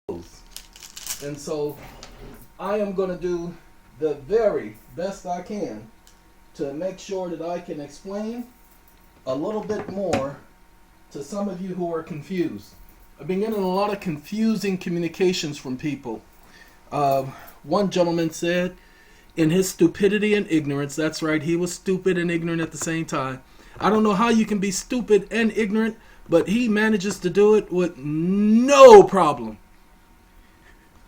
And so I am going to do the very best I can to make sure that I can explain a little bit more to some of you who are confused. I've been getting a lot of confusing communications from people. One gentleman said, in his stupidity and ignorance, that's right, he was stupid and ignorant at the same time. I don't know how you can be stupid and ignorant, but he manages to do it with no problem.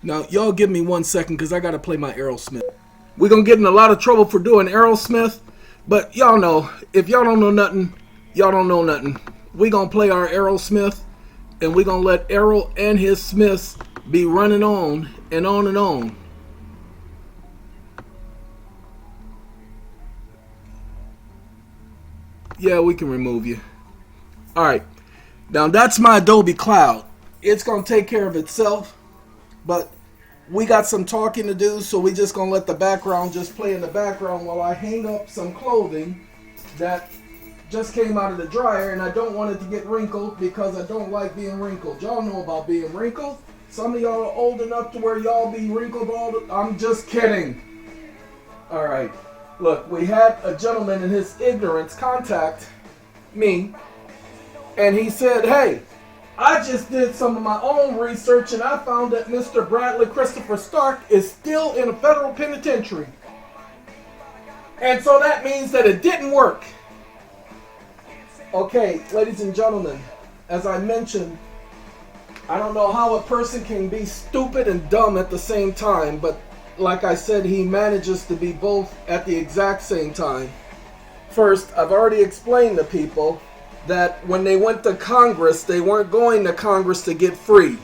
Now, y'all give me 1 second because I got to play my Aerosmith. We're going to get in a lot of trouble for doing Aerosmith, but y'all know, if y'all don't know nothing, y'all don't know nothing. We're going to play our Aerosmith, and we're going to let Aero and his Smiths be running on and on and on. Yeah, we can remove you. Alright, now that's my Adobe Cloud. It's going to take care of itself, but we got some talking to do, so we just going to let the background just play in the background while I hang up some clothing that just came out of the dryer, and I don't want it to get wrinkled because I don't like being wrinkled. Y'all know about being wrinkled. Some of y'all are old enough to where y'all be wrinkled all the... I'm just kidding. Alright. Look, we had a gentleman in his ignorance contact me, and he said, hey, I just did some of my own research and I found that Mr. Bradley Christopher Stark is still in a federal penitentiary. And so that means that it didn't work. Okay, ladies and gentlemen, as I mentioned, I don't know how a person can be stupid and dumb at the same time, but like I said, he manages to be both at the exact same time. First, I've already explained to people that when they went to Congress, they weren't going to Congress to get free.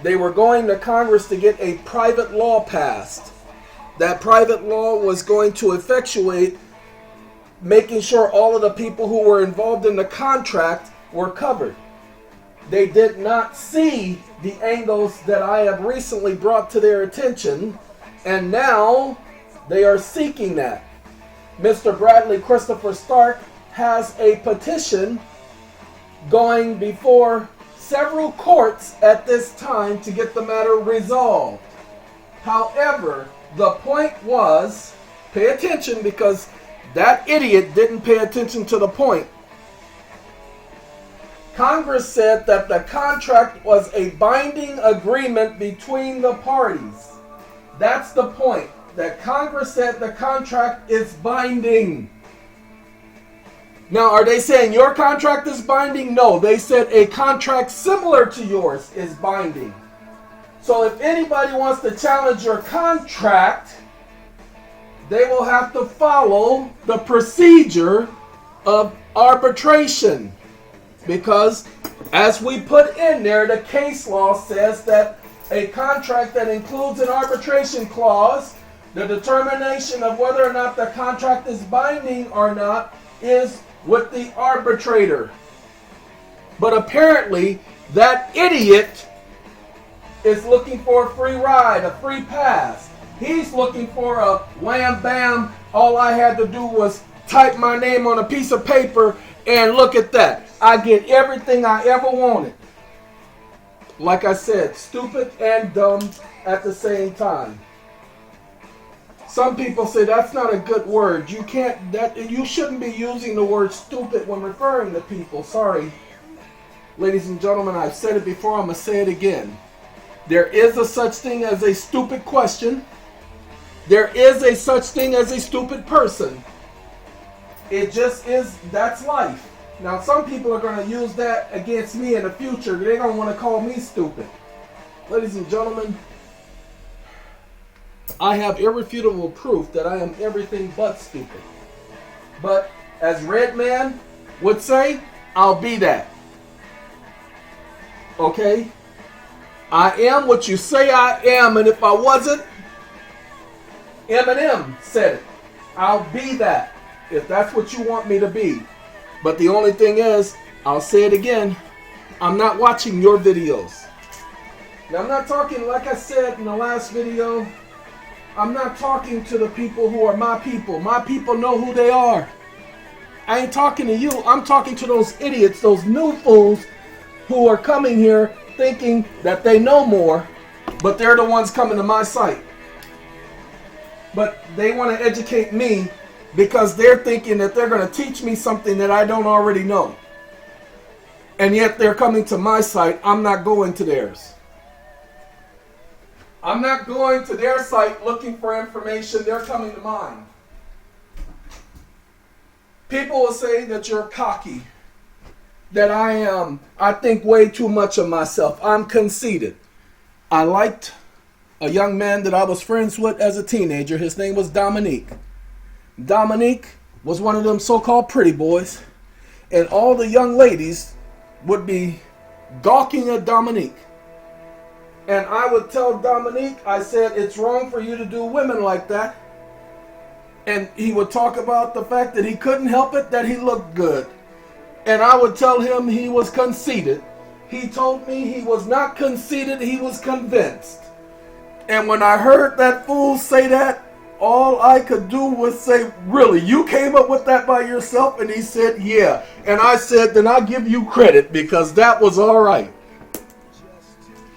They were going to Congress to get a private law passed. That private law was going to effectuate making sure all of the people who were involved in the contract were covered. They did not see the angles that I have recently brought to their attention, and now they are seeking that. Mr. Bradley Christopher Stark has a petition going before several courts at this time to get the matter resolved. However, the point was, pay attention because that idiot didn't pay attention to the point. Congress said that the contract was a binding agreement between the parties. That's the point. That Congress said the contract is binding. Now, are they saying your contract is binding? No, they said a contract similar to yours is binding. So if anybody wants to challenge your contract, they will have to follow the procedure of arbitration. Because, as we put in there, the case law says that a contract that includes an arbitration clause, the determination of whether or not the contract is binding or not is with the arbitrator. But apparently, that idiot is looking for a free ride, a free pass. He's looking for a wham bam, all I had to do was type my name on a piece of paper and look at that. I get everything I ever wanted. Like I said, stupid and dumb at the same time. Some people say that's not a good word. You shouldn't be using the word stupid when referring to people. Sorry. Ladies and gentlemen, I've said it before, I'm going to say it again. There is a such thing as a stupid question. There is a such thing as a stupid person. It just is, that's life. Now, some people are going to use that against me in the future. They're going to want to call me stupid. Ladies and gentlemen, I have irrefutable proof that I am everything but stupid. But, as Redman would say, I'll be that. Okay? I am what you say I am, and if I wasn't, Eminem said it. I'll be that, if that's what you want me to be. But the only thing is, I'll say it again, I'm not watching your videos. Now, I'm not talking, like I said in the last video, I'm not talking to the people who are my people. My people know who they are. I ain't talking to you. I'm talking to those idiots, those new fools who are coming here thinking that they know more, but they're the ones coming to my site. But they want to educate me because they're thinking that they're going to teach me something that I don't already know. And yet they're coming to my site. I'm not going to theirs. I'm not going to their site looking for information. They're coming to mine. People will say that you're cocky, that I think way too much of myself. I'm conceited. I liked a young man that I was friends with as a teenager. His name was Dominique. Dominique was one of them so-called pretty boys, and all the young ladies would be gawking at Dominique. And I would tell Dominique, I said, it's wrong for you to do women like that. And he would talk about the fact that he couldn't help it, that he looked good. And I would tell him he was conceited. He told me he was not conceited, he was convinced. And when I heard that fool say that, all I could do was say, really, you came up with that by yourself? And he said, yeah. And I said, then I'll give you credit because that was all right.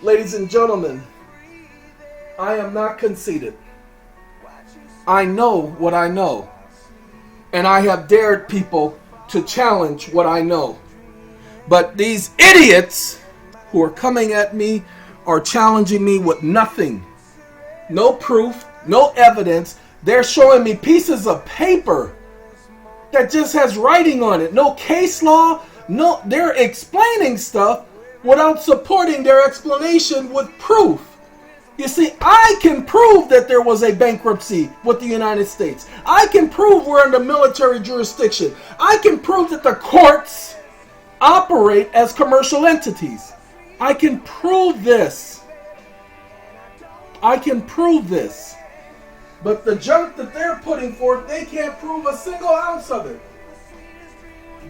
Ladies and gentlemen, I am not conceited. I know what I know. And I have dared people to challenge what I know. But these idiots who are coming at me are challenging me with nothing. No proof, no evidence. They're showing me pieces of paper that just has writing on it. No case law. No, they're explaining stuff without supporting their explanation with proof. You see, I can prove that there was a bankruptcy with the United States. I can prove we're under military jurisdiction. I can prove that the courts operate as commercial entities. I can prove this. I can prove this. But the junk that they're putting forth, they can't prove a single ounce of it.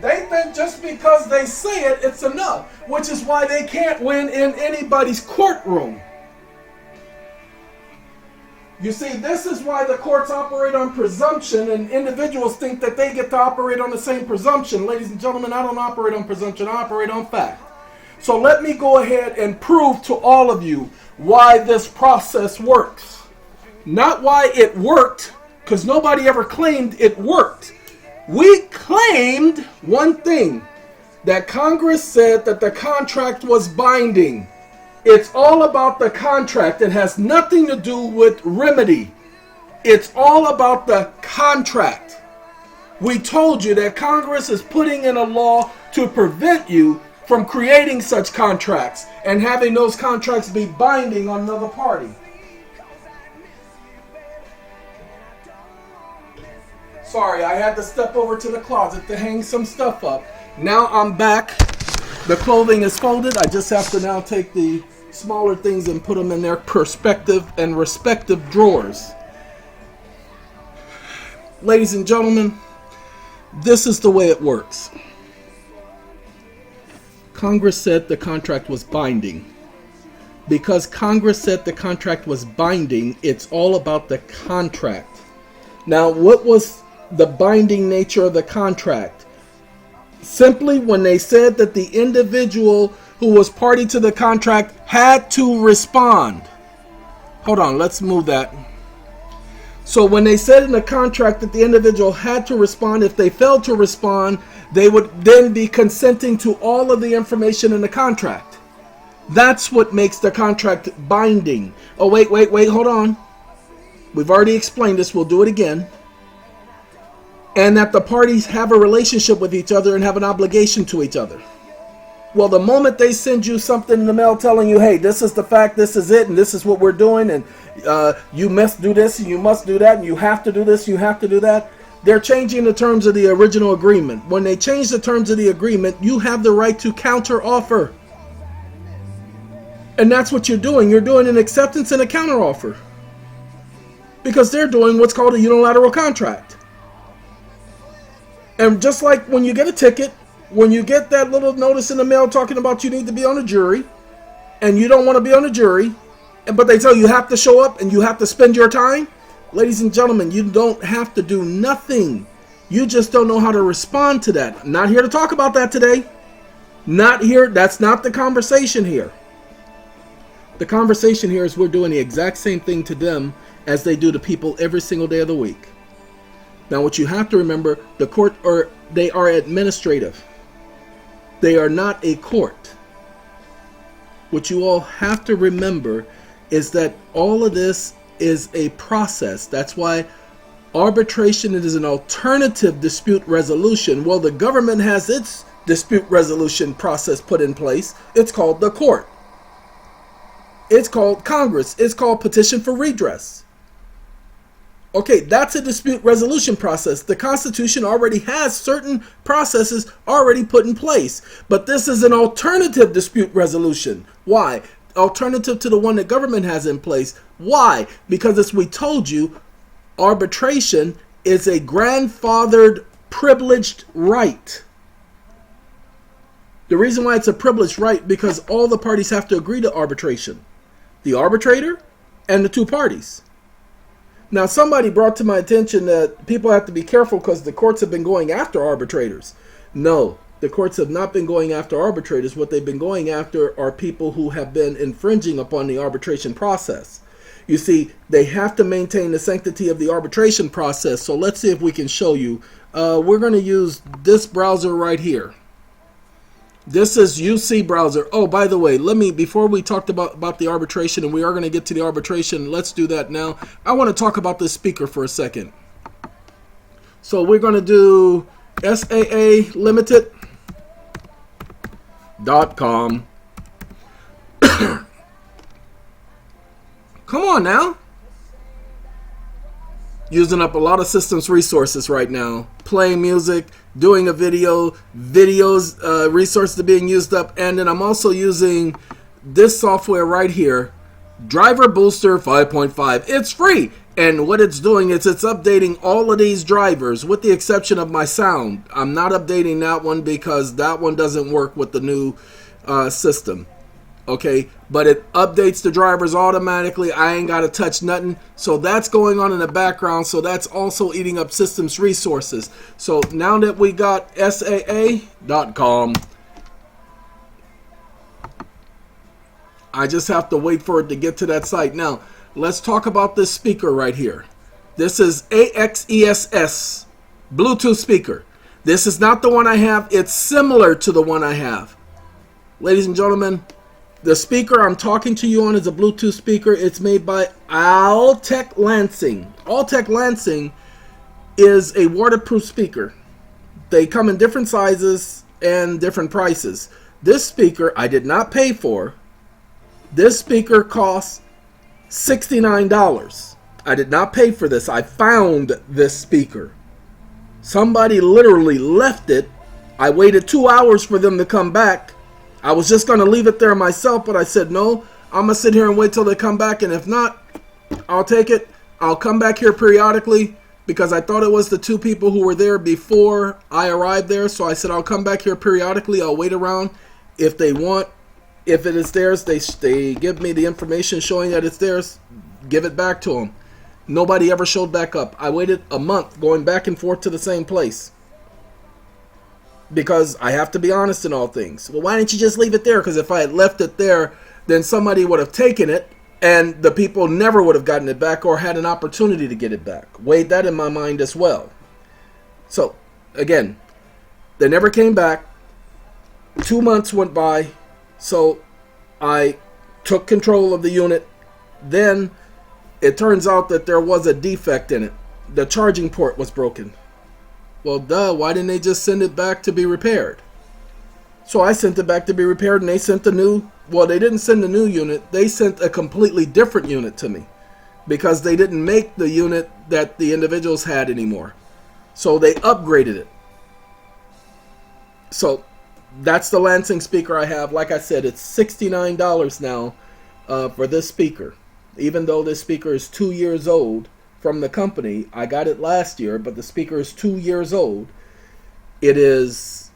They think just because they say it, it's enough, which is why they can't win in anybody's courtroom. You see, this is why the courts operate on presumption, and individuals think that they get to operate on the same presumption. Ladies and gentlemen, I don't operate on presumption, I operate on fact. So let me go ahead and prove to all of you why this process works. Not why it worked, because nobody ever claimed it worked. We claimed one thing, that Congress said that the contract was binding. It's all about the contract. It has nothing to do with remedy. It's all about the contract. We told you that Congress is putting in a law to prevent you from creating such contracts and having those contracts be binding on another party. Sorry, I had to step over to the closet to hang some stuff up. Now I'm back. The clothing is folded. I just have to now take the smaller things and put them in their perspective and respective drawers. Ladies and gentlemen, this is the way it works. Congress said the contract was binding. Because Congress said the contract was binding, it's all about the contract. Now, what was the binding nature of the contract? Simply when they said that the individual who was party to the contract had to respond. Hold on, let's move that. So when they said in the contract that the individual had to respond, if they failed to respond, they would then be consenting to all of the information in the contract. That's what makes the contract binding. Oh, wait, hold on. We've already explained this, we'll do it again. And that the parties have a relationship with each other and have an obligation to each other. Well, the moment they send you something in the mail telling you, hey, this is the fact, this is it, and this is what we're doing, and you must do this, and you must do that, and you have to do this, you have to do that, they're changing the terms of the original agreement. When they change the terms of the agreement, you have the right to counter offer. And that's what you're doing. You're doing an acceptance and a counter offer. Because they're doing what's called a unilateral contract. And just like when you get a ticket, when you get that little notice in the mail talking about you need to be on a jury, and you don't want to be on a jury, but they tell you have to show up and you have to spend your time, ladies and gentlemen, you don't have to do nothing. You just don't know how to respond to that. I'm not here to talk about that today. Not here. That's not the conversation here. The conversation here is we're doing the exact same thing to them as they do to people every single day of the week. Now, what you have to remember, the court they are administrative. They are not a court. What you all have to remember is that all of this is a process. That's why arbitration is an alternative dispute resolution. Well, the government has its dispute resolution process put in place. It's called the court. It's called Congress. It's called petition for redress. Okay, that's a dispute resolution process. The Constitution already has certain processes already put in place. But this is an alternative dispute resolution. Why? Alternative to the one the government has in place. Why? Because as we told you, arbitration is a grandfathered privileged right. The reason why it's a privileged right, because all the parties have to agree to arbitration. The arbitrator and the two parties. Now, somebody brought to my attention that people have to be careful because the courts have been going after arbitrators. No, the courts have not been going after arbitrators. What they've been going after are people who have been infringing upon the arbitration process. You see, they have to maintain the sanctity of the arbitration process. So let's see if we can show you. We're going to use this browser right here. This is UC browser. Oh, by the way, before we talked about the arbitration, and we are going to get to the arbitration, let's do that now. I want to talk about this speaker for a second. So we're going to do SAAlimited.com. Come on now. Using up a lot of systems resources right now. Playing music, doing a videos resources are being used up. And then I'm also using this software right here, Driver Booster 5.5. It's free. And what it's doing is it's updating all of these drivers with the exception of my sound. I'm not updating that one because that one doesn't work with the new system. Okay, but it updates the drivers automatically. I ain't got to touch nothing. So that's going on in the background. So that's also eating up systems resources. So now that we got SAA.com, I just have to wait for it to get to that site. Now, let's talk about this speaker right here. This is AXESS Bluetooth speaker. This is not the one I have. It's similar to the one I have. Ladies and gentlemen, the speaker I'm talking to you on is a Bluetooth speaker. It's made by Altec Lansing. Altec Lansing is a waterproof speaker. They come in different sizes and different prices. This speaker I did not pay for. This speaker costs $69. I did not pay for this. I found this speaker. Somebody literally left it. I waited 2 hours for them to come back. I was just going to leave it there myself, but I said, no, I'm going to sit here and wait till they come back. And if not, I'll take it. I'll come back here periodically because I thought it was the two people who were there before I arrived there. So I said, I'll come back here periodically. I'll wait around. If they want, if it is theirs, they give me the information showing that it's theirs. Give it back to them. Nobody ever showed back up. I waited a month going back and forth to the same place. Because I have to be honest in all things. Well, why didn't you just leave it there? Because if I had left it there, then somebody would have taken it and the people never would have gotten it back or had an opportunity to get it back. Weighed that in my mind as well. So, again, they never came back. 2 months went by. So, I took control of the unit. Then, it turns out that there was a defect in it. The charging port was broken. Well, duh, why didn't they just send it back to be repaired? So I sent it back to be repaired and they sent the new, well, they didn't send the new unit. They sent a completely different unit to me because they didn't make the unit that the individuals had anymore. So they upgraded it. So that's the Lansing speaker I have. Like I said, it's $69 now for this speaker. Even though this speaker is 2 years old, from the company. I got it last year, but the speaker is 2 years old. It is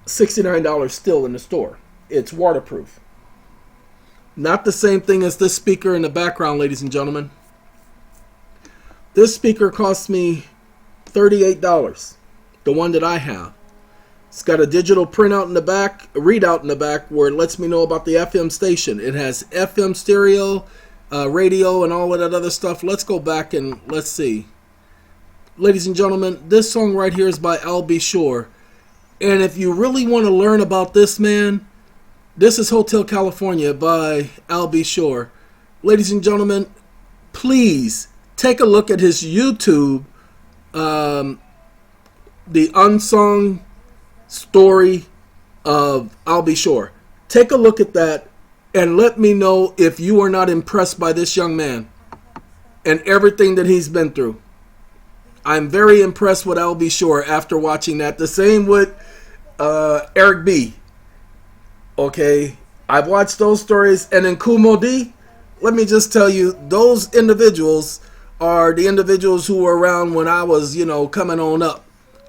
$69 still in the store. It's waterproof. Not the same thing as this speaker in the background, ladies and gentlemen. This speaker cost me $38, the one that I have. It's got a digital printout in the back, a readout in the back where it lets me know about the FM station. It has FM stereo, radio, and all of that other stuff. Let's go back and let's see. Ladies and gentlemen, this song right here is by Al B. Shore. And if you really want to learn about this man, this is Hotel California by Al B. Shore. Ladies and gentlemen, please take a look at his YouTube, the unsung story of Al B. Shore. Take a look at that and let me know if you are not impressed by this young man and everything that he's been through. I'm very impressed with Al B. Shore after watching that. The same with Eric B. Okay, I've watched those stories. And in Kumo D, let me just tell you, those individuals are the individuals who were around when I was, coming on up.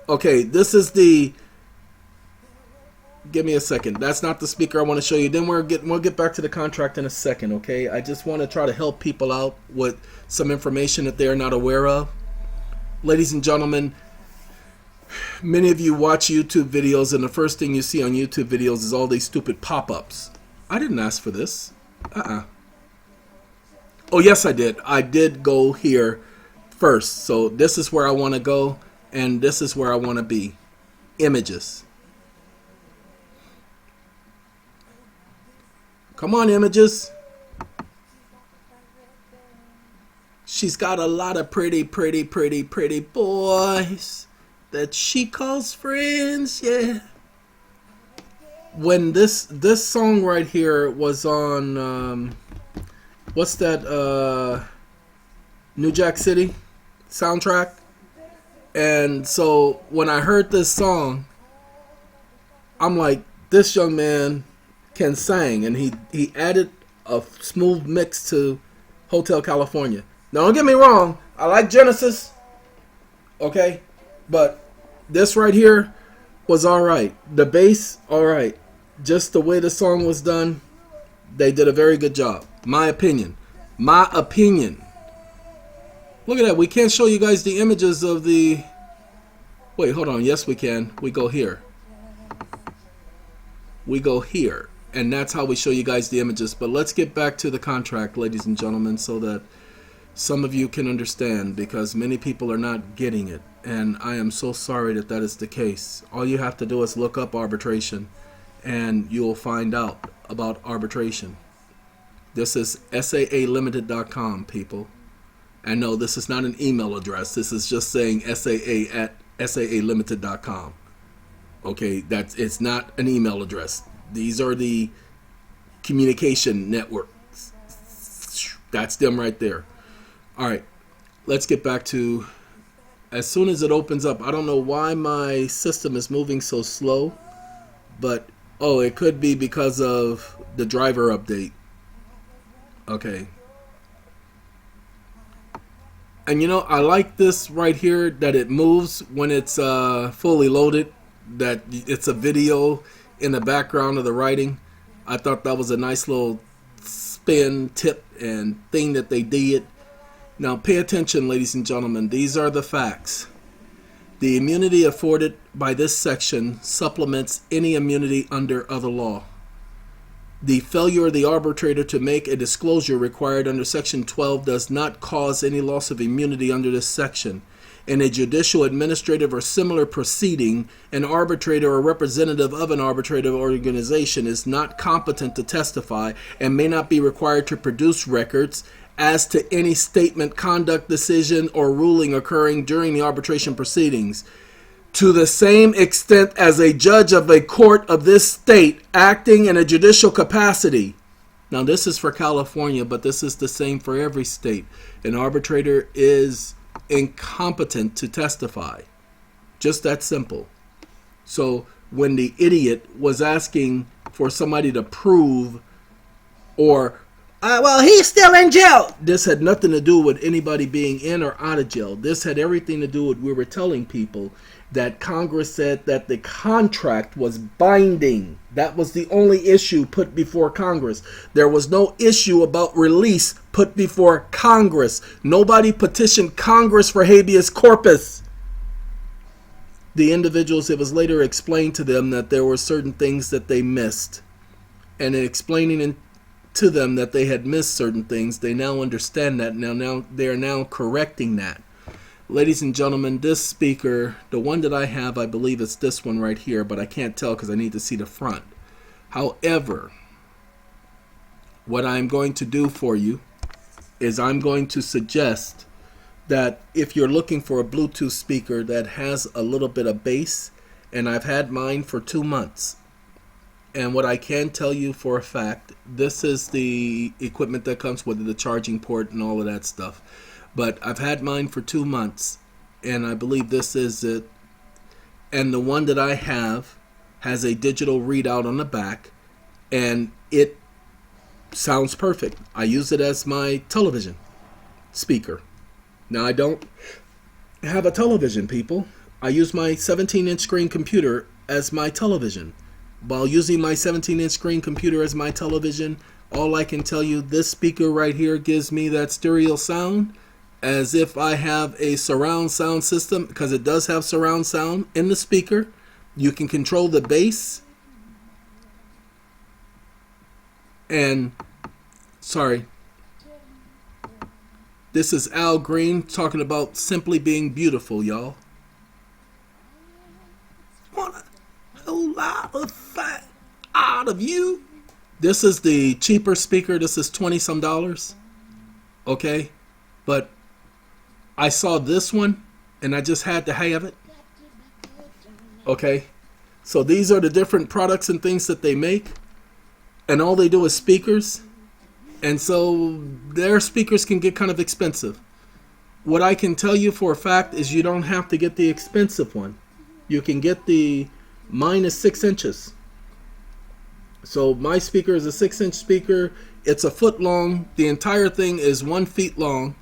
Okay, this is the... Give me a second. That's not the speaker I want to show you. Then we'll get back to the contract in a second, okay? I just want to try to help people out with some information that they're not aware of. Ladies and gentlemen, many of you watch YouTube videos, and the first thing you see on YouTube videos is all these stupid pop-ups. I didn't ask for this. Oh, yes, I did. I did go here first. So this is where I want to go, and this is where I want to be. Images. Come on, images. She's got a lot of pretty boys that she calls friends, yeah. When this song right here was on, what's that, New Jack City soundtrack? And so when I heard this song, I'm like, this young man can sing, and he added a smooth mix to Hotel California. Now don't get me wrong, I like Genesis, okay, but this right here was alright. The bass, alright. Just the way the song was done, they did a very good job. My opinion. Look at that, we can't show you guys the images of the... Wait, hold on, yes we can. We go here. And that's how we show you guys the images. But let's get back to the contract, ladies and gentlemen, so that some of you can understand, because many people are not getting it. And I am so sorry that that is the case. All you have to do is look up arbitration, and you'll find out about arbitration. This is SAAlimited.com, people. And no, this is not an email address. This is just saying SAA at SAAlimited.com. Okay, it's not an email address. These are the communication networks. That's them right there. All right, let's get back to, as soon as it opens up, I don't know why my system is moving so slow, but, oh, it could be because of the driver update. Okay. And I like this right here, that it moves when it's fully loaded, that it's a video in the background of the writing. I thought that was a nice little spin tip and thing that they did. Now pay attention, ladies and gentlemen. These are the facts. The immunity afforded by this section supplements any immunity under other law. The failure of the arbitrator to make a disclosure required under Section 12 does not cause any loss of immunity under this section. In a judicial, administrative, or similar proceeding, an arbitrator or representative of an arbitrative organization is not competent to testify and may not be required to produce records as to any statement, conduct, decision, or ruling occurring during the arbitration proceedings. To the same extent as a judge of a court of this state acting in a judicial capacity. Now this is for California, but this is the same for every state. An arbitrator is incompetent to testify. Just that simple. So when the idiot was asking for somebody to prove, or well, he's still in jail, this had nothing to do with anybody being in or out of jail. This had everything to do with, we were telling people that Congress said that the contract was binding. That was the only issue put before Congress. There was no issue about release put before Congress. Nobody petitioned Congress for habeas corpus. the individuals, it was later explained to them that there were certain things that they missed. And in explaining to them that they had missed certain things, they now understand that. Now they are now correcting that. Ladies and gentlemen, this speaker, the one that I have, I believe it's this one right here, but I can't tell because I need to see the front. However, what I'm going to do for you is I'm going to suggest that if you're looking for a Bluetooth speaker that has a little bit of bass, and I've had mine for 2 months, and what I can tell you for a fact, this is the equipment that comes with the charging port and all of that stuff. But I've had mine for 2 months, and I believe this is it. And the one that I have has a digital readout on the back, and it sounds perfect. I use it as my television speaker. Now, I don't have a television, people. I use my 17-inch screen computer as my television. While using my 17-inch screen computer as my television, all I can tell you, this speaker right here gives me that stereo sound as if I have a surround sound system, because it does have surround sound in the speaker. You can control the bass. And, sorry, this is Al Green talking about simply being beautiful, y'all. Want a whole lot of fat out of you. This is the cheaper speaker. This is $20-some. Okay, but I saw this one and I just had to have it. Okay, so these are the different products and things that they make, and all they do is speakers, and so their speakers can get kind of expensive. What I can tell you for a fact is you don't have to get the expensive one. You can get mine is 6 inches. So my speaker is a 6-inch speaker. It's a foot long. The entire thing is 1 feet long.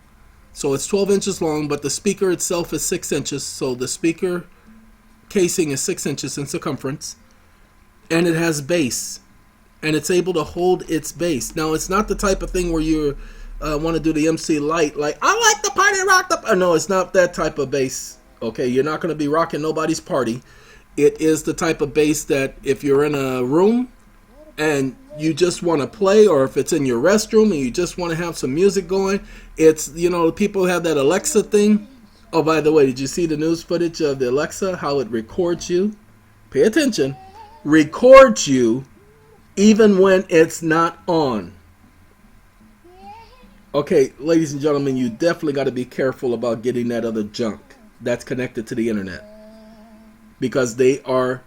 So it's 12 inches long, but the speaker itself is 6 inches. So the speaker casing is 6 inches in circumference. And it has bass. And it's able to hold its bass. Now, it's not the type of thing where you want to do the MC Light, like, I like the party rock. No, it's not that type of bass. Okay, you're not going to be rocking nobody's party. It is the type of bass that if you're in a room and you just want to play, or if it's in your restroom and you just want to have some music going, it's, you know, people have that Alexa thing. Oh, by the way, did you see the news footage of the Alexa, how it records you? Pay attention. Records you even when it's not on. Okay, ladies and gentlemen, you definitely got to be careful about getting that other junk that's connected to the internet, because they are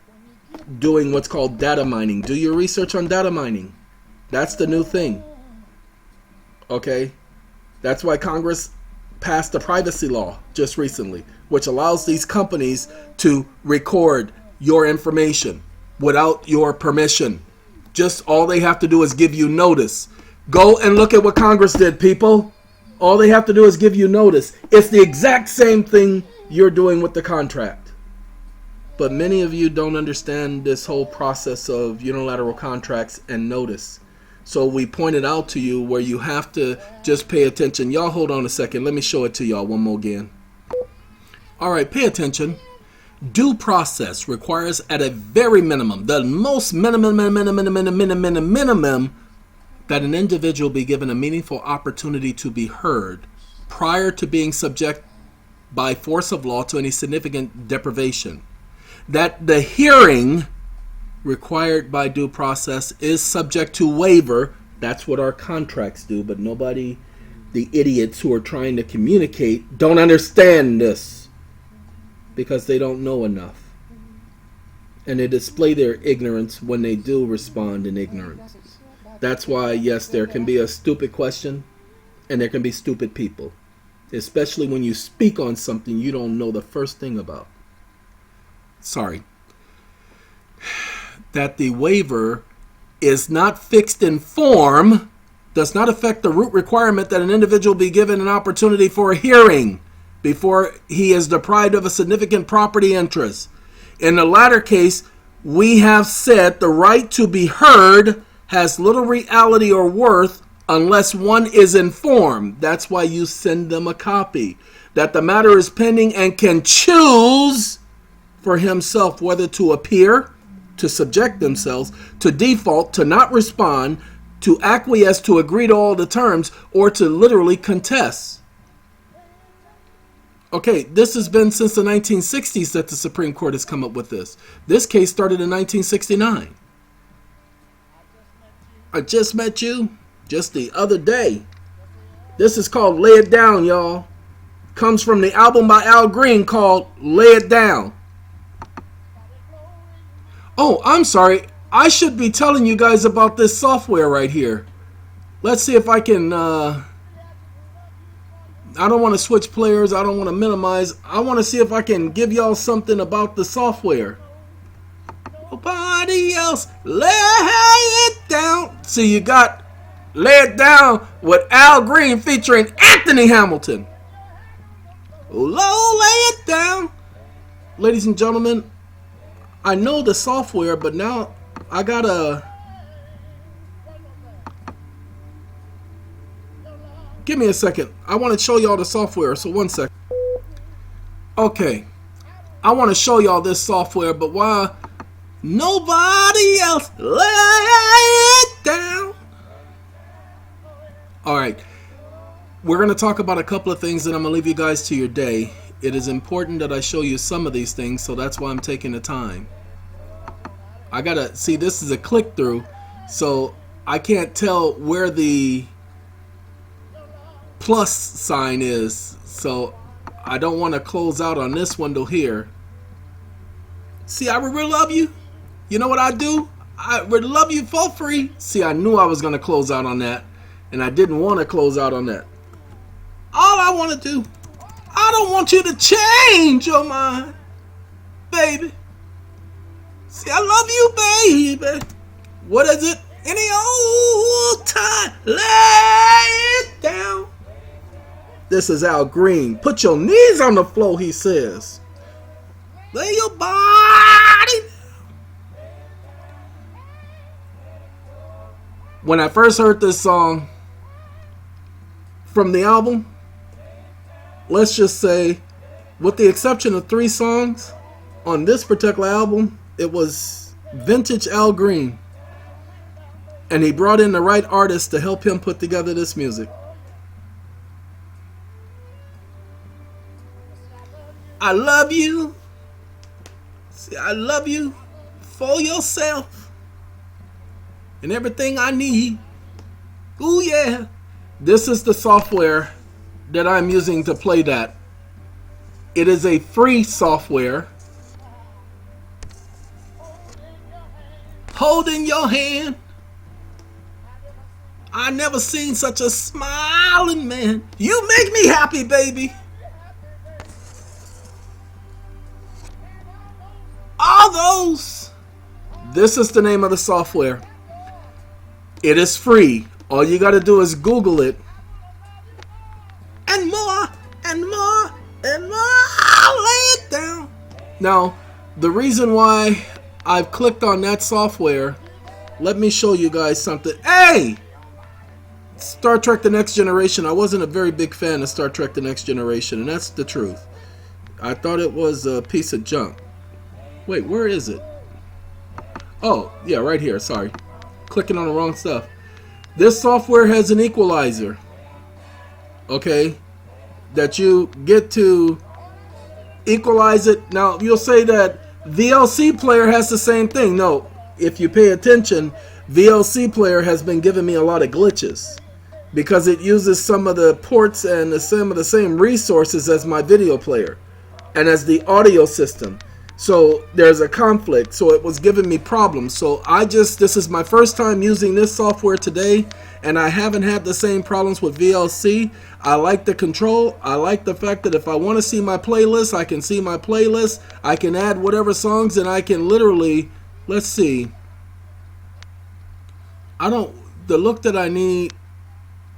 doing what's called data mining. Do your research on data mining. That's the new thing. Okay? That's why Congress passed a privacy law just recently, which allows these companies to record your information without your permission. Just all they have to do is give you notice. Go and look at what Congress did, people. All they have to do is give you notice. It's the exact same thing you're doing with the contract. But many of you don't understand this whole process of unilateral contracts and notice. So we pointed out to you where you have to just pay attention. Y'all hold on a second. Let me show it to y'all one more again. All right, pay attention. Due process requires at a very minimum, the most minimum, that an individual be given a meaningful opportunity to be heard prior to being subject by force of law to any significant deprivation. That the hearing required by due process is subject to waiver. That's what our contracts do, but nobody, the idiots who are trying to communicate, don't understand this because they don't know enough. And they display their ignorance when they do respond in ignorance. That's why, yes, there can be a stupid question and there can be stupid people, especially when you speak on something you don't know the first thing about. Sorry. That the waiver is not fixed in form does not affect the root requirement that an individual be given an opportunity for a hearing before he is deprived of a significant property interest. In the latter case, we have said the right to be heard has little reality or worth unless one is informed. That's why you send them a copy. That the matter is pending and can choose for himself whether to appear, to subject themselves, to default, to not respond, to acquiesce, to agree to all the terms, or to literally contest. Okay, this has been since the 1960s that the Supreme Court has come up with this. This case started in 1969. I just met you just the other day. This is called Lay It Down, y'all. Comes from the album by Al Green called Lay It Down. Oh, I'm sorry. I should be telling you guys about this software right here. Let's see if I can... I don't want to switch players. I don't want to minimize. I want to see if I can give y'all something about the software. Nobody else. Lay it down. See, you got Lay It Down with Al Green featuring Anthony Hamilton. Low, lay it down. Ladies and gentlemen, I know the software, but now I gotta... Give me a second. I want to show y'all the software, so 1 second. Okay. I want to show y'all this software, but why... Nobody else lay it down. Alright. We're going to talk about a couple of things, and I'm going to leave you guys to your day. It is important that I show you some of these things, so that's why I'm taking the time. I gotta see, this is a click-through, so I can't tell where the plus sign is, so I don't want to close out on this window here. See, I would really love you. You know what I do? I would love you for free. See, I knew I was going to close out on that, and I didn't want to close out on that. All I want to do, I don't want you to change your mind, baby. See, I love you, baby. What is it? Any old time, lay it down. This is Al Green. Put your knees on the floor, he says. Lay your body down. When I first heard this song from the album, let's just say, with the exception of 3 songs on this particular album, it was vintage Al Green. And he brought in the right artist to help him put together this music. I love you. See, I love you for yourself and everything I need. Ooh, yeah. This is the software that I'm using to play that. It is a free software. Holding your hand. I never seen such a smiling man. You make me happy, baby. All those. This is the name of the software. It is free. All you got to do is Google it. And more, and more, and more. Lay it down. Now, the reason why I've clicked on that software, let me show you guys something. Hey! Star Trek The Next Generation. I wasn't a very big fan of Star Trek The Next Generation, and that's the truth. I thought it was a piece of junk. Wait, where is it? Oh, yeah, right here. Sorry. Clicking on the wrong stuff. This software has an equalizer. Okay? That you get to equalize it. Now, you'll say that VLC Player has the same thing. No, if you pay attention, VLC Player has been giving me a lot of glitches because it uses some of the ports and some of the same resources as my video player and as the audio system. So there's a conflict. So it was giving me problems. So this is my first time using this software today, and I haven't had the same problems with VLC. I like the control. I like the fact that if I want to see my playlist, I can see my playlist. I can add whatever songs, and I can literally, let's see. The look that I need,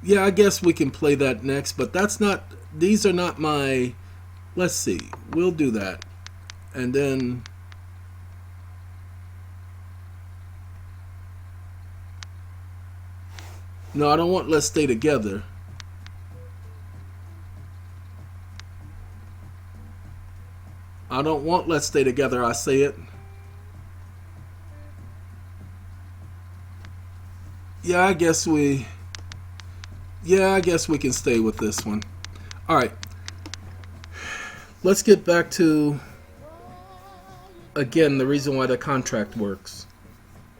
yeah, I guess we can play that next, but these are not my, let's see, we'll do that. And then, no, I don't want Let's Stay Together. I don't want let's stay together, I say it. Yeah, I guess we can stay with this one. All right. Let's get back to, again, the reason why the contract works.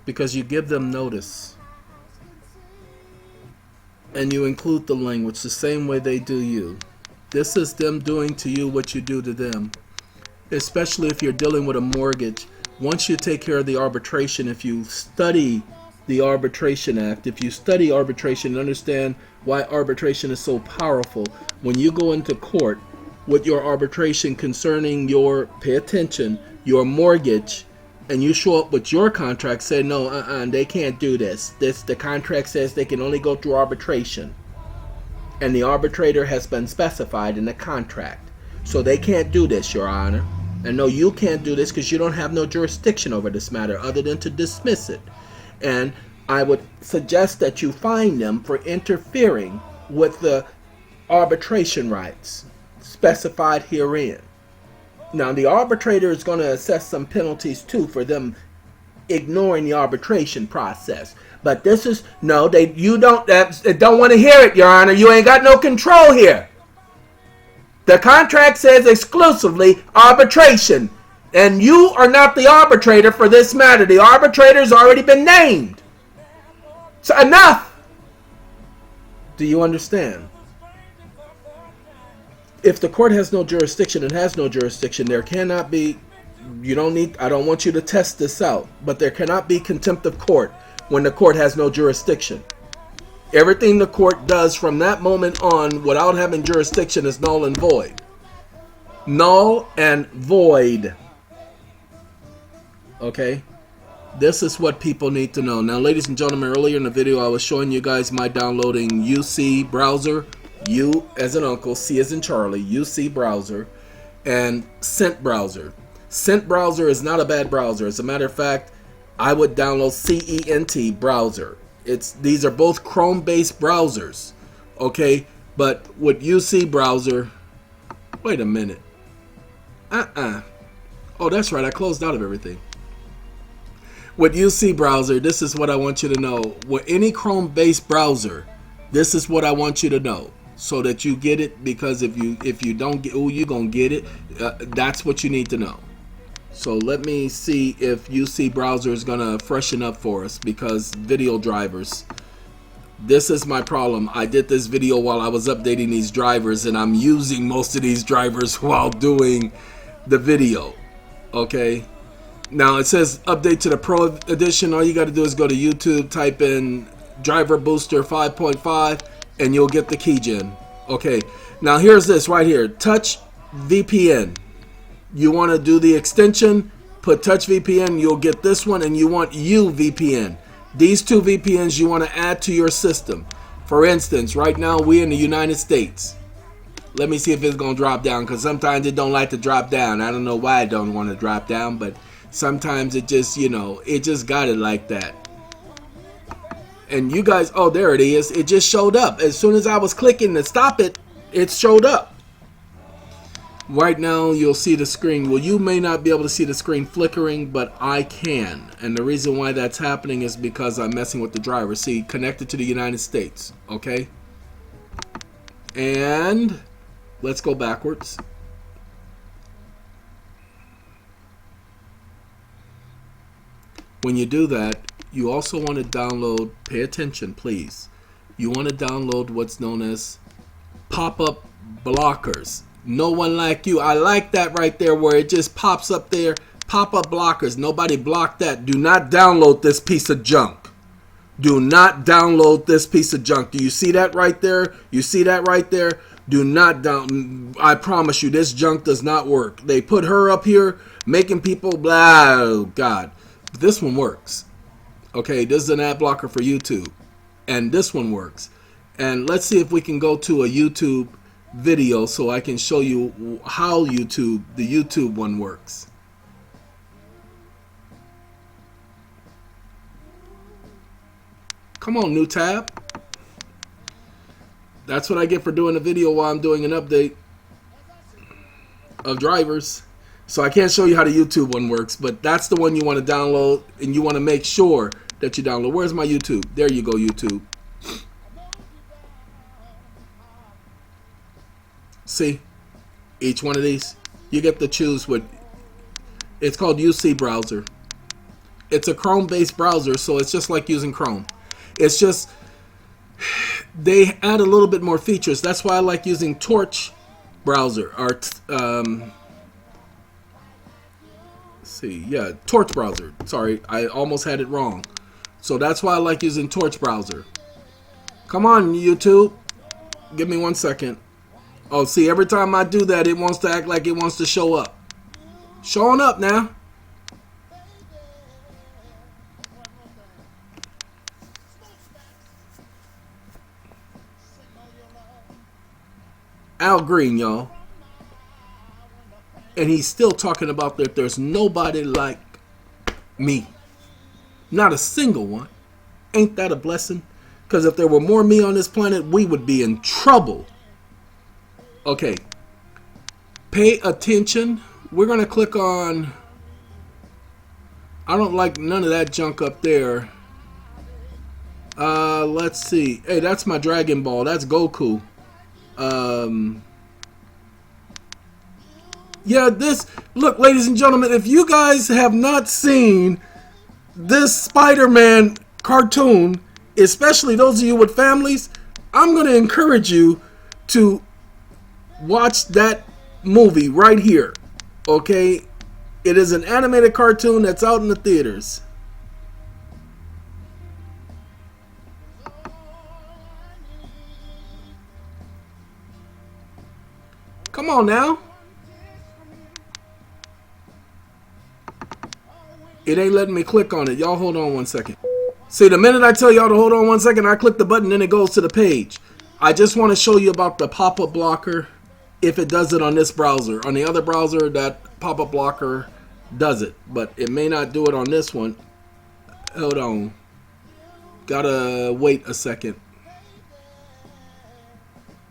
Because you give them notice. And you include the language the same way they do you. This is them doing to you what you do to them. Especially if you're dealing with a mortgage. Once you take care of the arbitration, if you study the Arbitration Act, if you study arbitration and understand why arbitration is so powerful, when you go into court with your arbitration concerning your, pay attention, your mortgage, and you show up with your contract, say no, they can't do this. The contract says they can only go through arbitration, and the arbitrator has been specified in the contract, so they can't do this, Your Honor. And no, you can't do this because you don't have no jurisdiction over this matter other than to dismiss it. And I would suggest that you fine them for interfering with the arbitration rights specified herein. Now, the arbitrator is going to assess some penalties too for them ignoring the arbitration process. But this is, no, you don't want to hear it, Your Honor. You ain't got no control here. The contract says exclusively arbitration. And you are not the arbitrator for this matter. The arbitrator's already been named. So enough. Do you understand? If the court has no jurisdiction, it has no jurisdiction. There cannot be, I don't want you to test this out, but there cannot be contempt of court when the court has no jurisdiction. Everything the court does from that moment on without having jurisdiction is null and void. Null and void. Okay? This is what people need to know. Now, ladies and gentlemen, earlier in the video, I was showing you guys my downloading UC browser. U as in uncle, C as in Charlie, UC browser, and Scent browser. Scent browser is not a bad browser. As a matter of fact, I would download CENT browser. These are both Chrome-based browsers, okay? But with UC browser, wait a minute. Oh, that's right. I closed out of everything. With UC browser, this is what I want you to know. With any Chrome-based browser, this is what I want you to know, so that you get it. Because if you don't get, you're gonna get it. That's what you need to know. So let me see if UC browser is gonna freshen up for us, because video drivers. This is my problem. I did this video while I was updating these drivers, and I'm using most of these drivers while doing the video. Okay. Now it says update to the Pro Edition. All you got to do is go to YouTube, type in Driver Booster 5.5, and you'll get the keygen. Okay. Now here's this right here. Touch VPN. You want to do the extension, put Touch VPN, you'll get this one, and you want UVPN. These two VPNs you want to add to your system. For instance, right now we in the United States. Let me see if it's going to drop down, because sometimes it don't like to drop down. I don't know why it don't want to drop down, but sometimes it just, it just got it like that. And you guys, oh, there it is. It just showed up. As soon as I was clicking to stop it, it showed up. Right now, you'll see the screen. Well, you may not be able to see the screen flickering, but I can. And the reason why that's happening is because I'm messing with the driver. See, connected to the United States. Okay? And let's go backwards. When you do that, you also want to download, pay attention, please. You want to download what's known as pop-up blockers. No one like you. I like that right there where it just pops up there. Pop-up blockers. Nobody blocked that. Do not download this piece of junk. Do not download this piece of junk. Do you see that right there? You see that right there? Do not down. I promise you, this junk does not work. They put her up here making people blah. Oh, God. This one works. Okay, this is an ad blocker for YouTube. And this one works. And let's see if we can go to a YouTube video so I can show you how the YouTube one works. Come on, new tab. That's what I get for doing a video while I'm doing an update of drivers. So I can't show you how the YouTube one works, but that's the one you want to download, and you want to make sure that you download. Where's my YouTube? There you go, YouTube. See, each one of these, you get to choose what, it's called UC browser. It's a Chrome-based browser, so it's just like using Chrome. It's just, they add a little bit more features. That's why I like using Torch browser, or Torch browser. Sorry, I almost had it wrong. So that's why I like using Torch browser. Come on, YouTube. Give me 1 second. Oh, see, every time I do that, it wants to act like it wants to show up. Showing up now. Al Green, y'all. And he's still talking about that there's nobody like me. Not a single one. Ain't that a blessing? Because if there were more me on this planet, we would be in trouble. Okay. Pay attention. We're going to click on... I don't like none of that junk up there. Let's see. Hey, that's my Dragon Ball. That's Goku. Yeah, this... Look, ladies and gentlemen, if you guys have not seen this Spider-Man cartoon, especially those of you with families, I'm going to encourage you to watch that movie right here. Okay? It is an animated cartoon that's out in the theaters. Come on now. It ain't letting me click on it. Y'all hold on 1 second. See, the minute I tell y'all to hold on 1 second, I click the button, then it goes to the page. I just want to show you about the pop-up blocker if it does it on this browser. On the other browser, that pop-up blocker does it, but it may not do it on this one. Hold on. Gotta wait a second.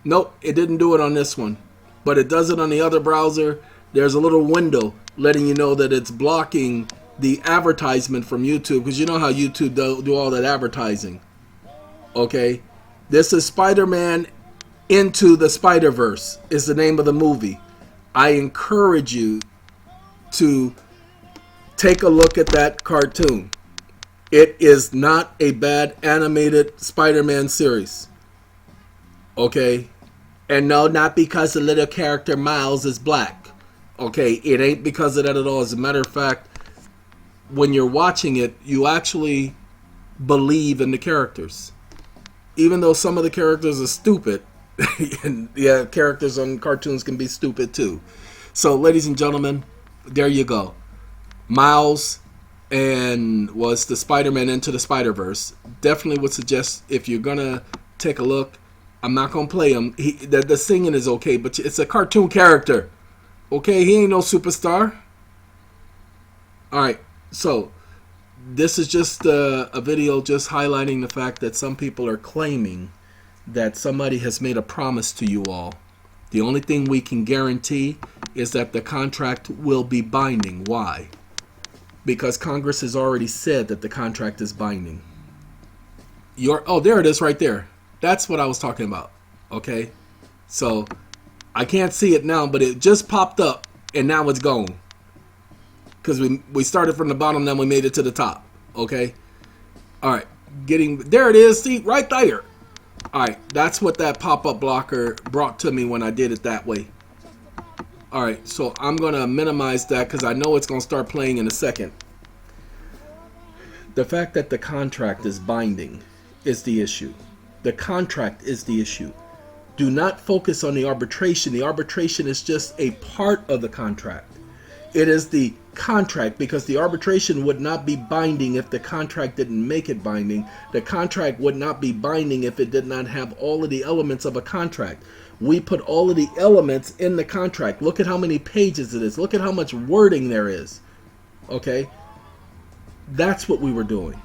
Nope, it didn't do it on this one, but it does it on the other browser. There's a little window letting you know that it's blocking the advertisement from YouTube, because you know how YouTube do all that advertising. Okay, this is Spider-Man Into the Spider-Verse is the name of the movie. I encourage you to take a look at that cartoon. It is not a bad animated Spider-Man series. Okay, and no, not because the little character Miles is black. Okay, it ain't because of that at all. As a matter of fact, when you're watching it, you actually believe in the characters. Even though some of the characters are stupid, and yeah, characters on cartoons can be stupid too. So, ladies and gentlemen, there you go. Miles and was the Spider-Man Into the Spider-Verse. Definitely would suggest, if you're gonna take a look, I'm not gonna play him. The singing is okay, but it's a cartoon character. Okay, he ain't no superstar. Alright, so this is just a video just highlighting the fact that some people are claiming that somebody has made a promise to you all. The only thing we can guarantee is that the contract will be binding. Why? Because Congress has already said that the contract is binding. Oh, there it is right there. That's what I was talking about. Okay? So, I can't see it now, but it just popped up, and now it's gone. Because we started from the bottom, then we made it to the top. Okay? Alright. There it is. See? Right there. Alright. That's what that pop-up blocker brought to me when I did it that way. Alright. So, I'm going to minimize that because I know it's going to start playing in a second. The fact that the contract is binding is the issue. The contract is the issue. Do not focus on the arbitration. The arbitration is just a part of the contract. It is the contract, because the arbitration would not be binding if the contract didn't make it binding. The contract would not be binding if it did not have all of the elements of a contract. We put all of the elements in the contract. Look at how many pages it is. Look at how much wording there is. Okay? That's what we were doing.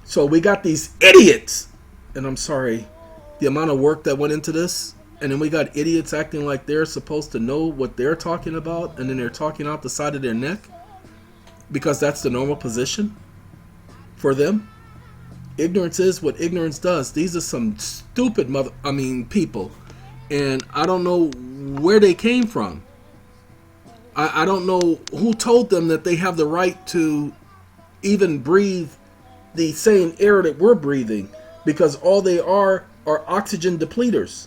So we got these idiots, and I'm sorry, the amount of work that went into this, And then we got idiots acting like they're supposed to know what they're talking about, and then they're talking out the side of their neck because that's the normal position for them. Ignorance is what ignorance does. These are some stupid people, and I don't know where they came from. I don't know who told them that they have the right to even breathe the same air that we're breathing, because all they are oxygen depleters.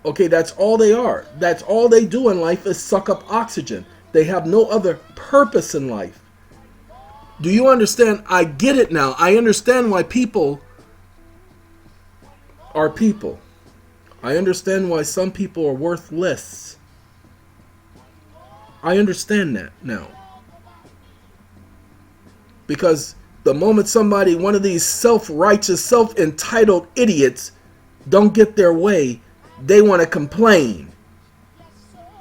Okay, that's all they are. That's all they do in life is suck up oxygen. They have no other purpose in life. Do you understand? I get it now. I understand why people are people. I understand why some people are worthless. I understand that now. Because the moment one of these self-righteous, self-entitled idiots don't get their way, they want to complain.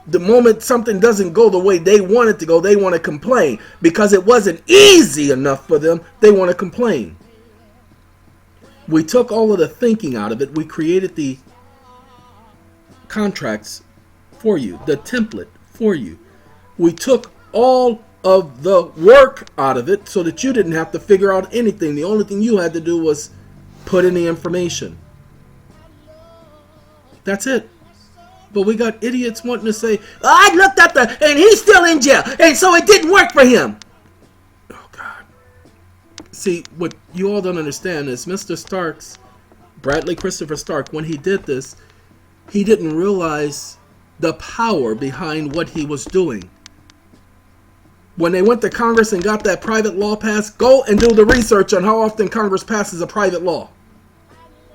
The moment something doesn't go the way they want it to go, they want to complain. Because it wasn't easy enough for them, they want to complain. We took all of the thinking out of it. We created the contracts for you, the template for you. We took all of the work out of it so that you didn't have to figure out anything. The only thing you had to do was put in the information. That's it. But we got idiots wanting to say, oh, I looked up and he's still in jail, and so it didn't work for him. Oh, God. See, what you all don't understand is Mr. Starks, Bradley Christopher Stark, when he did this, he didn't realize the power behind what he was doing. When they went to Congress and got that private law passed, go and do the research on how often Congress passes a private law.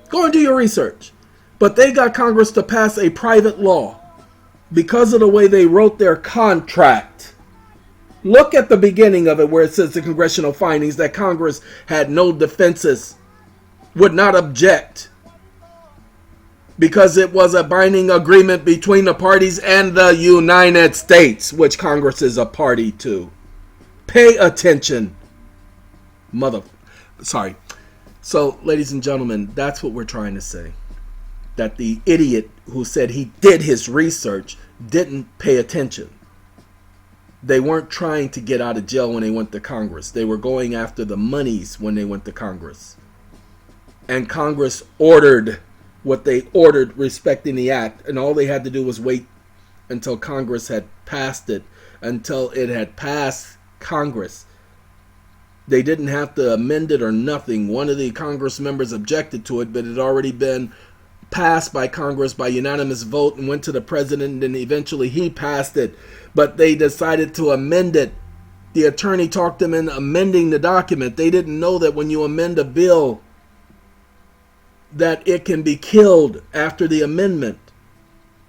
Go and do your research. But they got Congress to pass a private law because of the way they wrote their contract. Look at the beginning of it where it says the congressional findings that Congress had no defenses, would not object, because it was a binding agreement between the parties and the United States, which Congress is a party to. Pay attention, Sorry. So, ladies and gentlemen, that's what we're trying to say. That the idiot who said he did his research didn't pay attention. They weren't trying to get out of jail when they went to Congress. They were going after the monies when they went to Congress. And Congress ordered what they ordered respecting the act. And all they had to do was wait until Congress had passed it. Until it had passed Congress. They didn't have to amend it or nothing. One of the Congress members objected to it, but it had already been passed by Congress by unanimous vote and went to the president, and eventually he passed it. But they decided to amend it. The attorney talked them into amending the document. They didn't know that when you amend a bill, that it can be killed after the amendment.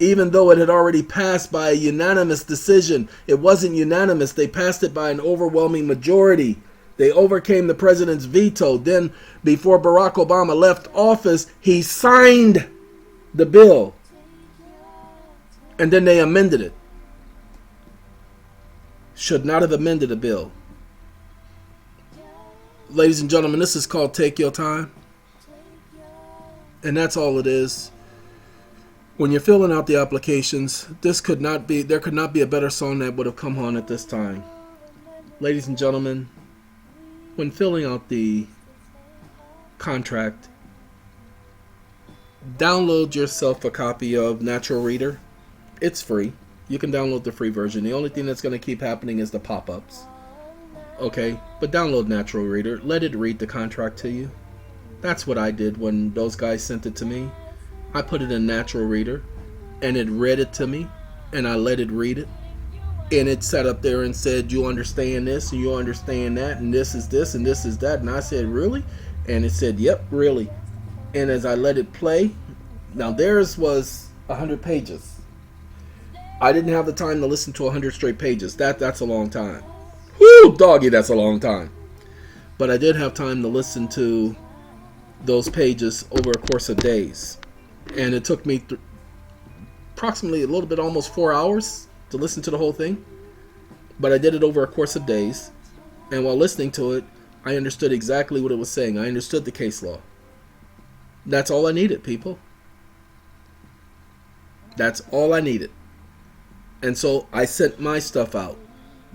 Even though it had already passed by a unanimous decision. It wasn't unanimous. They passed it by an overwhelming majority. They overcame the president's veto. Then, before Barack Obama left office, he signed the bill. And then they amended it. Should not have amended a bill. Ladies and gentlemen, this is called Take Your Time. And that's all it is. When you're filling out the applications, there could not be a better song that would have come on at this time. Ladies and gentlemen, when filling out the contract, download yourself a copy of Natural Reader. It's free. You can download the free version. The only thing that's going to keep happening is the pop-ups. Okay? But download Natural Reader. Let it read the contract to you. That's what I did when those guys sent it to me. I put it in Natural Reader, and it read it to me, and I let it read it. And it sat up there and said, you understand this, and you understand that, and this is this, and this is that. And I said, really? And it said, yep, really. And as I let it play, now theirs was 100 pages. I didn't have the time to listen to 100 straight pages. That's a long time. Whoo, doggy, that's a long time. But I did have time to listen to those pages over a course of days. And it took me approximately a little bit, almost 4 hours to listen to the whole thing. But I did it over a course of days. And while listening to it, I understood exactly what it was saying. I understood the case law. That's all I needed, people. That's all I needed. And so I sent my stuff out.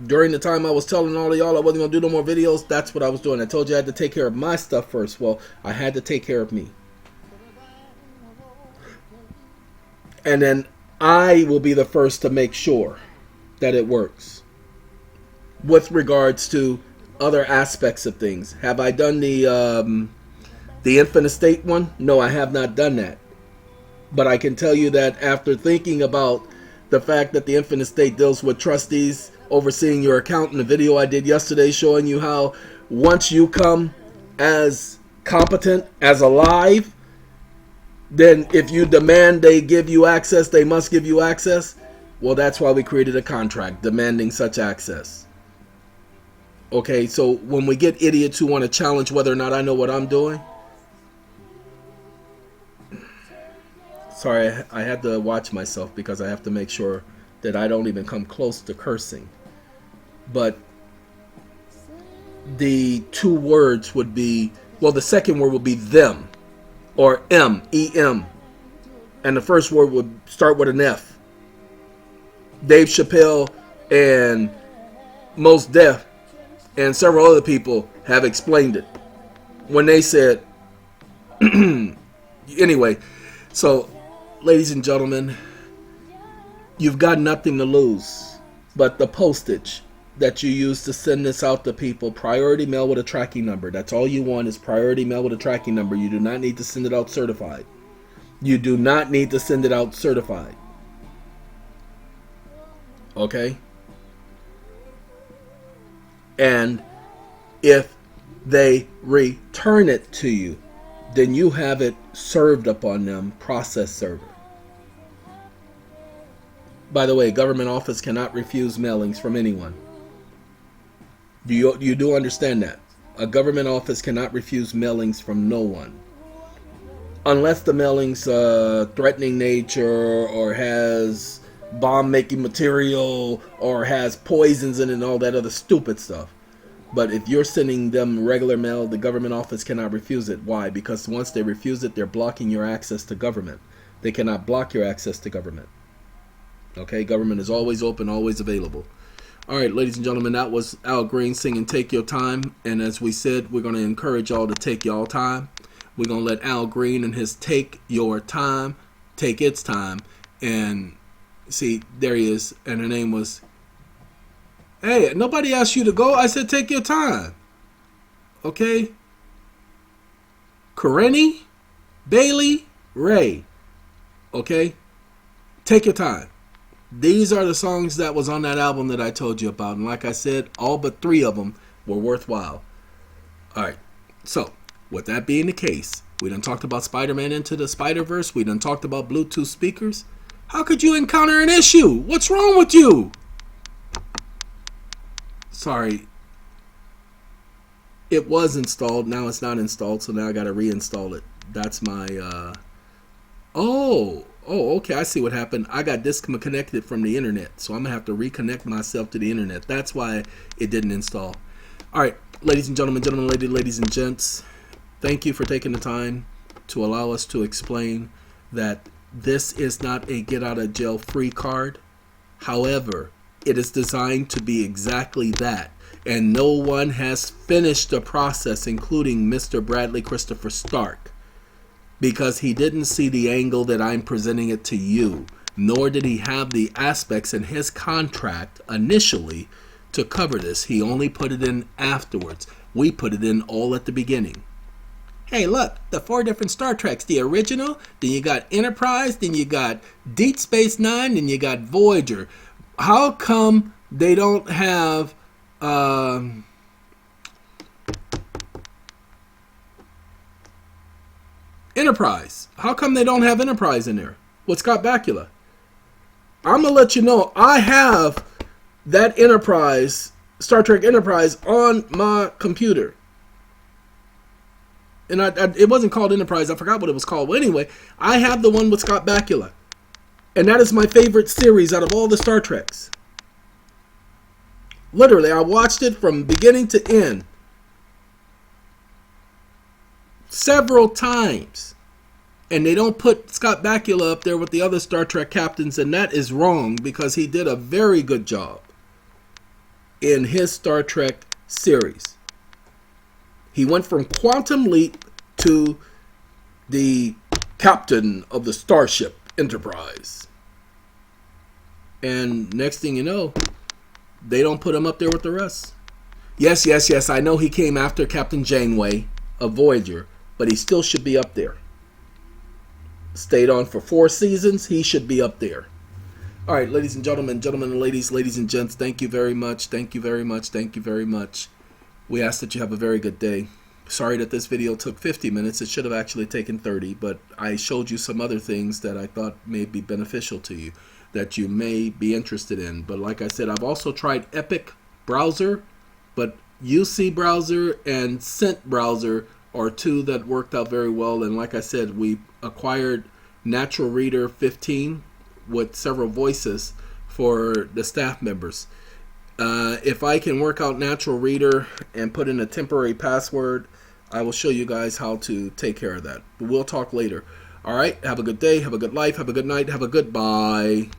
During the time I was telling all of y'all I wasn't going to do no more videos, that's what I was doing. I told you I had to take care of my stuff first. Well, I had to take care of me. And then I will be the first to make sure that it works. With regards to other aspects of things. Have I done the infinite estate one? No, I have not done that. But I can tell you that after thinking about the fact that the infinite estate deals with trustees overseeing your account, in the video I did yesterday showing you how once you come as competent, as alive, then if you demand they give you access, they must give you access. Well, that's why we created a contract demanding such access. Okay, so when we get idiots who want to challenge whether or not I know what I'm doing, sorry, I had to watch myself because I have to make sure that I don't even come close to cursing. But the two words would be, well, the second word would be them, or M, E-M. And the first word would start with an F. Dave Chappelle and Mos Def and several other people have explained it when they said, anyway, so ladies and gentlemen, you've got nothing to lose but the postage that you use to send this out to people. Priority mail with a tracking number. That's all you want is priority mail with a tracking number. You do not need to send it out certified. You do not need to send it out certified. Okay? And if they return it to you, then you have it served upon them, process server. By the way, government office cannot refuse mailings from anyone. You do understand that? A government office cannot refuse mailings from no one. Unless the mailing's threatening nature or has bomb-making material or has poisons in it and all that other stupid stuff. But if you're sending them regular mail, the government office cannot refuse it. Why? Because once they refuse it, they're blocking your access to government. They cannot block your access to government. Okay? Government is always open, always available. All right, ladies and gentlemen, that was Al Green singing Take Your Time. And as we said, we're going to encourage y'all to take y'all time. We're going to let Al Green and his Take Your Time take its time. And see, there he is. And her name was, hey, nobody asked you to go. I said take your time. Okay? Karenni Bailey Ray. Okay? Take your time. These are the songs that was on that album that I told you about. And like I said, all but 3 of them were worthwhile. All right. So, with that being the case, we done talked about Spider-Man Into the Spider-Verse. We done talked about Bluetooth speakers. How could you encounter an issue? What's wrong with you? Sorry. It was installed. Now it's not installed. So now I got to reinstall it. That's my... Oh, okay. I see what happened. I got disconnected from the internet. So I'm going to have to reconnect myself to the internet. That's why it didn't install. All right. Ladies and gentlemen, ladies and gents. Thank you for taking the time to allow us to explain that this is not a get out of jail free card. However, it is designed to be exactly that. And no one has finished the process, including Mr. Bradley Christopher Stark, because he didn't see the angle that I'm presenting it to you, nor did he have the aspects in his contract initially to cover this. He only put it in afterwards. We put it in all at the beginning. Hey, look, the 4 different Star Treks, the original, then you got Enterprise, then you got Deep Space Nine, then you got Voyager. How come they don't have Enterprise? How come they don't have Enterprise in there with Scott Bakula? I'm going to let you know, I have that Enterprise, Star Trek Enterprise, on my computer. And it wasn't called Enterprise. I forgot what it was called. But anyway, I have the one with Scott Bakula. And that is my favorite series out of all the Star Treks. Literally, I watched it from beginning to end several times. And they don't put Scott Bakula up there with the other Star Trek captains, and that is wrong because he did a very good job in his Star Trek series. He went from Quantum Leap to the captain of the Starship Enterprise. And next thing you know, they don't put him up there with the rest. Yes, I know he came after Captain Janeway of Voyager, but he still should be up there. Stayed on for 4 seasons, he should be up there. All right, ladies and gentlemen, and ladies and gents, thank you very much. Thank you very much. We ask that you have a very good day. Sorry that this video took 50 minutes. It should have actually taken 30, but I showed you some other things that I thought may be beneficial to you, that you may be interested in. But like I said, I've also tried Epic Browser, but UC Browser and Scent Browser are 2 that worked out very well. And like I said, we acquired Natural Reader 15 with several voices for the staff members. If I can work out Natural Reader and put in a temporary password, I will show you guys how to take care of that. But we'll talk later. All right, have a good day, have a good life, have a good night, have a good bye.